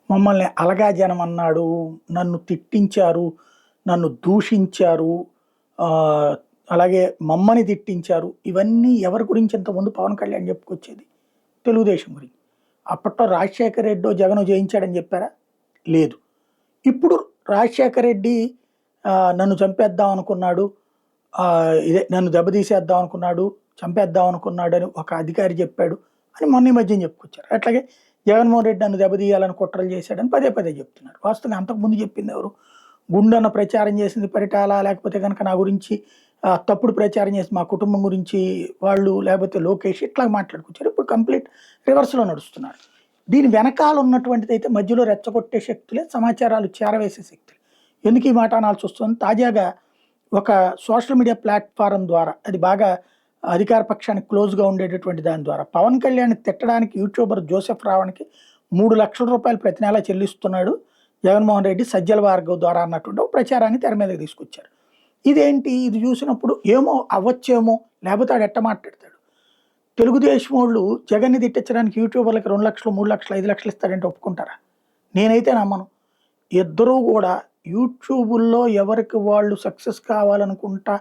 మమ్మల్ని అలగాజనం అన్నాడు, నన్ను తిట్టించారు, నన్ను దూషించారు, అలాగే మమ్మని తిట్టించారు. ఇవన్నీ ఎవరి గురించి ఇంతకుముందు పవన్ కళ్యాణ్ చెప్పుకొచ్చేది? తెలుగుదేశం గురించి. అప్పట్లో రాజశేఖర రెడ్డో జగనో జయించాడని చెప్పారా? లేదు. ఇప్పుడు రాజశేఖర రెడ్డి నన్ను చంపేద్దాం అనుకున్నాడు, ఇదే నన్ను దెబ్బతీసేద్దాం అనుకున్నాడు, చంపేద్దాం అనుకున్నాడు అని ఒక అధికారి చెప్పాడు అని మొన్న ఈ మధ్యన చెప్పుకొచ్చారు. అట్లాగే జగన్మోహన్ రెడ్డి నన్ను దెబ్బతీయాలని కుట్రలు చేశాడని పదే పదే చెప్తున్నారు. వాస్తవంగా అంతకుముందు చెప్పింది ఎవరు? గుండెన్న ప్రచారం చేసింది పరిటాల, లేకపోతే కనుక నా గురించి తప్పుడు ప్రచారం చేసి మా కుటుంబం గురించి వాళ్ళు, లేకపోతే లోకేష్ ఇట్లా మాట్లాడుకొచ్చారు. ఇప్పుడు కంప్లీట్ రివర్స్లో నడుస్తున్నారు. దీని వెనకాల ఉన్నటువంటిది అయితే మధ్యలో రెచ్చగొట్టే శక్తులే, సమాచారాలు చేరవేసే శక్తులు. ఎందుకు ఈ మాట అనాల్సి వస్తుంది? తాజాగా ఒక సోషల్ మీడియా ప్లాట్ఫారం ద్వారా, అది బాగా అధికార పక్షానికి క్లోజ్గా ఉండేటటువంటి దాని ద్వారా పవన్ కళ్యాణ్ తిట్టడానికి యూట్యూబర్ జోసెఫ్ రావణ్కి 3 లక్షల రూపాయలు ప్రతి నెల చెల్లిస్తున్నాడు జగన్మోహన్ రెడ్డి సజ్జల భార్గవ్ ద్వారా అన్నటువంటి ఒక ప్రచారాన్ని తెర మీదకి తీసుకొచ్చారు. ఇదేంటి? ఇది చూసినప్పుడు ఏమో అవ్వచ్చేమో, లేకపోతే ఆడు ఎట్ట మాట్లాడతాడు. తెలుగుదేశం వాళ్ళు జగన్ని తిట్టించడానికి యూట్యూబర్లకి 2 లక్షలు, 3 లక్షలు, 5 లక్షలు ఇస్తాడంటే ఒప్పుకుంటారా? నేనైతే నమ్మను. ఇద్దరూ కూడా యూట్యూబుల్లో ఎవరికి వాళ్ళు సక్సెస్ కావాలనుకుంటా,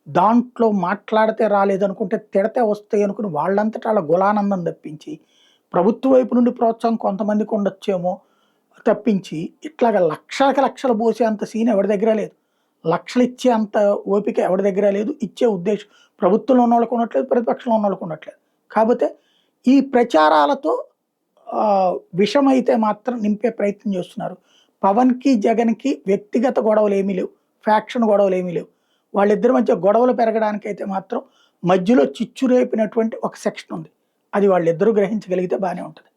దాంట్లో మాట్లాడితే రాలేదనుకుంటే తిడితే వస్తాయి అనుకుని వాళ్ళంతటా వాళ్ళ గులానందం తప్పించి, ప్రభుత్వ వైపు నుండి ప్రోత్సాహం కొంతమందికి ఉండొచ్చేమో తప్పించి, ఇట్లాగ లక్షలకి లక్షలు పోసే అంత సీన్ ఎవరి దగ్గర లేదు. లక్షలు ఇచ్చే అంత ఓపిక ఎవరి దగ్గర లేదు. ఇచ్చే ఉద్దేశం ప్రభుత్వంలో ఉన్న వాళ్ళకు ఉండట్లేదు, ప్రతిపక్షంలో ఉన్న వాళ్ళకు ఉండట్లేదు. కాకపోతే ఈ ప్రచారాలతో విషమైతే మాత్రం నింపే ప్రయత్నం చేస్తున్నారు. పవన్కి జగన్కి వ్యక్తిగత గొడవలు ఏమీ లేవు, ఫ్యాక్షన్ గొడవలు ఏమీ లేవు. వాళ్ళిద్దరి మధ్య గొడవలు పెరగడానికైతే మాత్రం మధ్యలో చిచ్చు రేపినటువంటి ఒక సెక్షన్ ఉంది. అది వాళ్ళిద్దరూ గ్రహించగలిగితే బాగానే ఉంటుంది.